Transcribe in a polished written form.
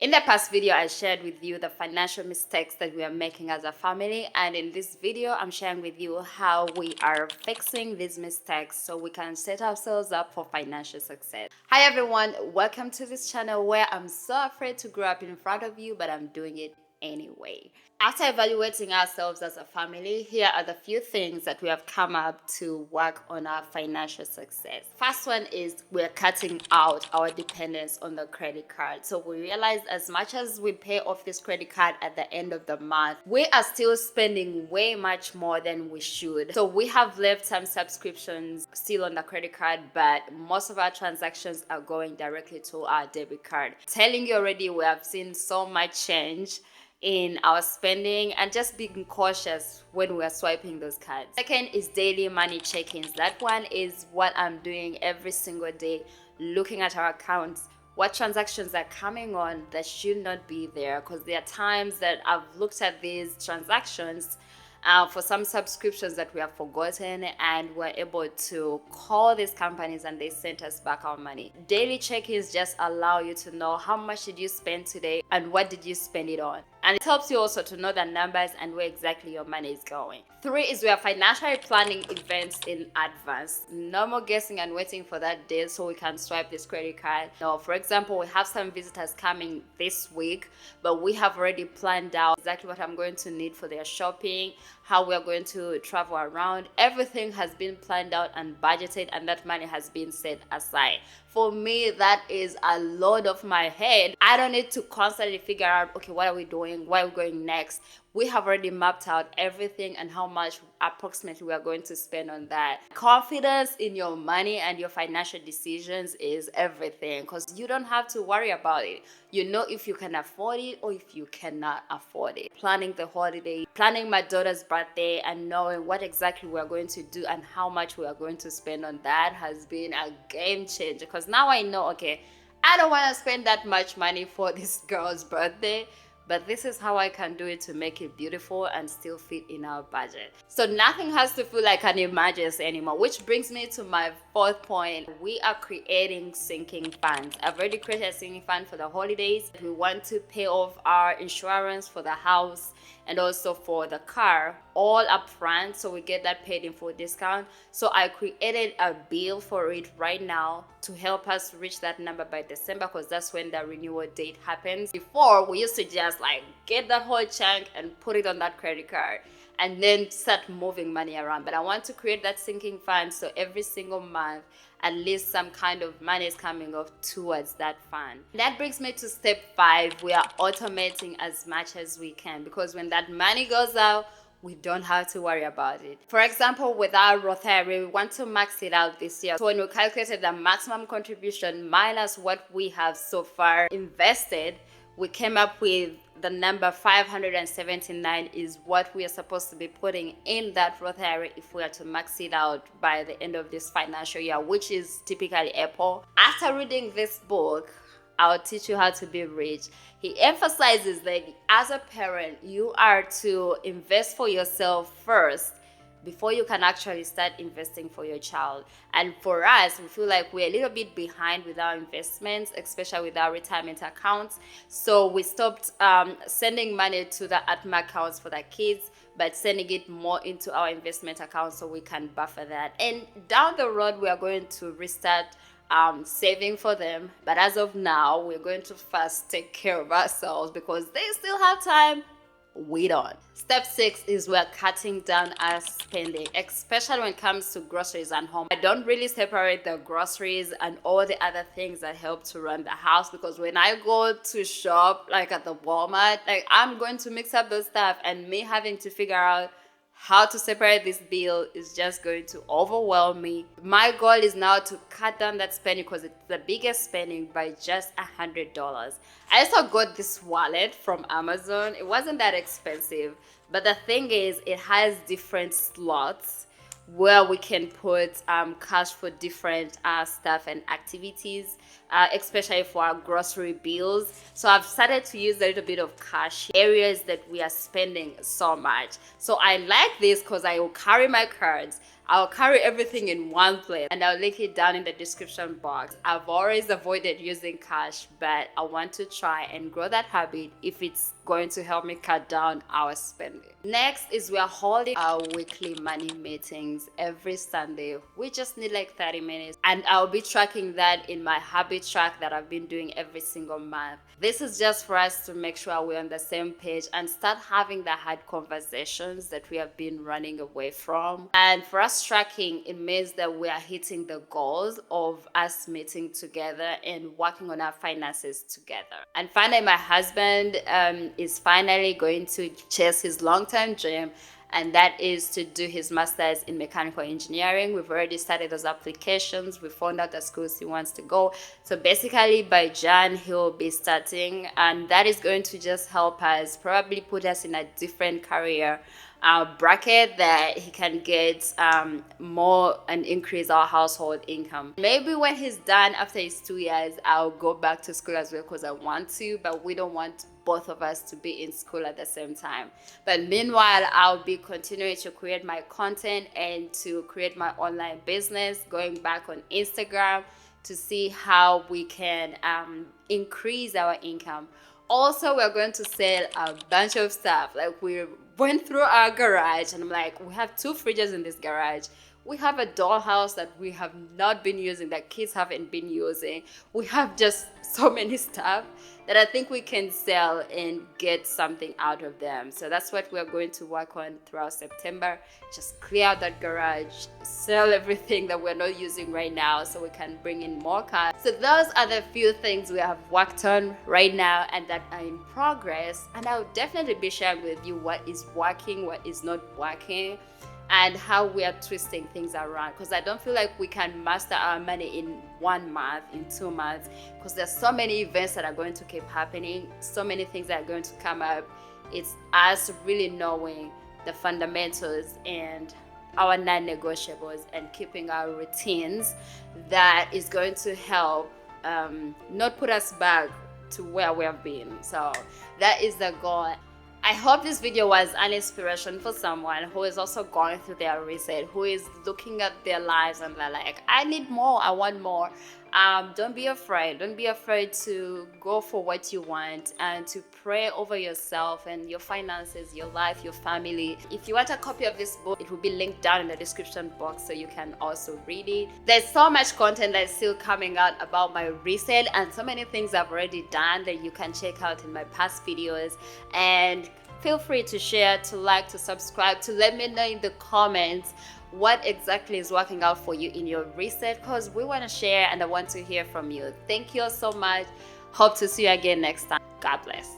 In the past video, I shared with you the financial mistakes that we are making as a family, and in this video, I'm sharing with you how we are fixing these mistakes so we can set ourselves up for financial success. Hi everyone, welcome to this channel where I'm so afraid to grow up in front of you, but I'm doing it anyway. After evaluating ourselves as a family, here are the few things that we have come up to work on our financial success. First one is we're cutting out our dependence on the credit card. So we realized as much as we pay off this credit card at the end of the month, we are still spending way much more than we should. So we have left some subscriptions still on the credit card, but most of our transactions are going directly to our debit card. Telling you already, we have seen so much change in our spending and just being cautious when we are swiping those cards. Second is daily money check-ins. That one is what I'm doing every single day, looking at our accounts, what transactions are coming on that should not be there, because there are times that I've looked at these transactions for some subscriptions that we have forgotten, and we're able to call these companies and they sent us back our money. Daily check-ins just allow you to know how much did you spend today and what did you spend it on. And it helps you also to know the numbers and where exactly your money is going. 3 is we are financially planning events in advance. No more guessing and waiting for that day so we can swipe this credit card. Now, for example, we have some visitors coming this week, but we have already planned out exactly what I'm going to need for their shopping, how we are going to travel around. Everything has been planned out and budgeted, and that money has been set aside. For me, that is a load off my head. I don't need to constantly figure out, okay, what are we doing? Where are we going next? We have already mapped out everything and how much approximately we are going to spend on that. Confidence in your money and your financial decisions is everything, because you don't have to worry about it. You know if you can afford it or if you cannot afford it. Planning the holiday, planning my daughter's birthday, and knowing what exactly we are going to do and how much we are going to spend on that has been a game changer, because now I know, okay, I don't want to spend that much money for this girl's birthday, but this is how I can do it to make it beautiful and still fit in our budget. So nothing has to feel like an emergency anymore, which brings me to my 4th point. We are creating sinking funds. I've already created a sinking fund for the holidays. We want to pay off our insurance for the house and also for the car all up front, so we get that paid in full discount. So I created a bill for it right now to help us reach that number by December, because that's when the renewal date happens. Before, we used to just like get that whole chunk and put it on that credit card and then start moving money around. But I want to create that sinking fund so every single month at least some kind of money is coming off towards that fund. That brings me to step 5. We are automating as much as we can, because when that money goes out, we don't have to worry about it. For example, with our Roth IRA, we want to max it out this year. So when we calculated the maximum contribution minus what we have so far invested, we came up with the number 579 is what we are supposed to be putting in that Roth IRA if we are to max it out by the end of this financial year, which is typically April. After reading this book, I'll teach you how to be rich, he emphasizes that as a parent, you are to invest for yourself first before you can actually start investing for your child. And for us, we feel like we're a little bit behind with our investments, especially with our retirement accounts. So we stopped sending money to the ATMA accounts for the kids, but sending it more into our investment accounts so we can buffer that. And down the road, we are going to restart saving for them. But as of now, we're going to first take care of ourselves, because they still have time. We don't. Step 6 is we're cutting down our spending, especially when it comes to groceries and home. I don't really separate the groceries and all the other things that help to run the house, because when I go to shop, like at the Walmart, like I'm going to mix up those stuff, and me having to figure out how to separate this bill is just going to overwhelm me. My goal is now to cut down that spending, because it's the biggest spending, by just $100. I also got this wallet from Amazon. It wasn't that expensive, but the thing is, it has different slots where we can put cash for different stuff and activities, especially for our grocery bills. So I've started to use a little bit of cash areas that we are spending so much. So I like this because I will carry my cards. I'll carry everything in one place, and I'll link it down in the description box. I've always avoided using cash, but I want to try and grow that habit if it's going to help me cut down our spending. Next is we are holding our weekly money meetings every Sunday. We just need like 30 minutes, and I'll be tracking that in my habit track that I've been doing every single month. This is just for us to make sure we're on the same page and start having the hard conversations that we have been running away from. And for us tracking, it means that we are hitting the goals of us meeting together and working on our finances together. And finally, my husband is finally going to chase his long-term dream, and that is to do his master's in mechanical engineering. We've already started those applications. We found out the schools he wants to go. So basically by Jan, he'll be starting, and that is going to just help us, probably put us in a different career bracket that he can get more and increase our household income. Maybe when he's done after his 2 years, I'll go back to school as well because I want to, but we don't want both of us to be in school at the same time. But meanwhile, I'll be continuing to create my content and to create my online business, going back on Instagram to see how we can increase our income. Also, we're going to sell a bunch of stuff. Like, we went through our garage and I'm like, we have 2 fridges in this garage. We have a dollhouse that we have not been using, that kids haven't been using. We have just so many stuff that I think we can sell and get something out of them. So that's what we're going to work on throughout September. Just clear out that garage, sell everything that we're not using right now so we can bring in more cars. So those are the few things we have worked on right now and that are in progress. And I'll definitely be sharing with you what is working, what is not working, and how we are twisting things around, because I don't feel like we can master our money in 1 month, in 2 months, because there's so many events that are going to keep happening, so many things that are going to come up. It's us really knowing the fundamentals and our non-negotiables and keeping our routines that is going to help not put us back to where we have been. So that is the goal. I hope this video was an inspiration for someone who is also going through their reset, who is looking at their lives and they're like, I need more, I want more. Don't be afraid. Don't be afraid to go for what you want and to pray over yourself and your finances, your life, your family. If you want a copy of this book, it will be linked down in the description box so you can also read it. There's so much content that's still coming out about my reset and so many things I've already done that you can check out in my past videos. And feel free to share, to like, to subscribe, to let me know in the comments what exactly is working out for you in your reset, because we want to share and I want to hear from you. Thank you all so much. Hope to see you again next time. God bless.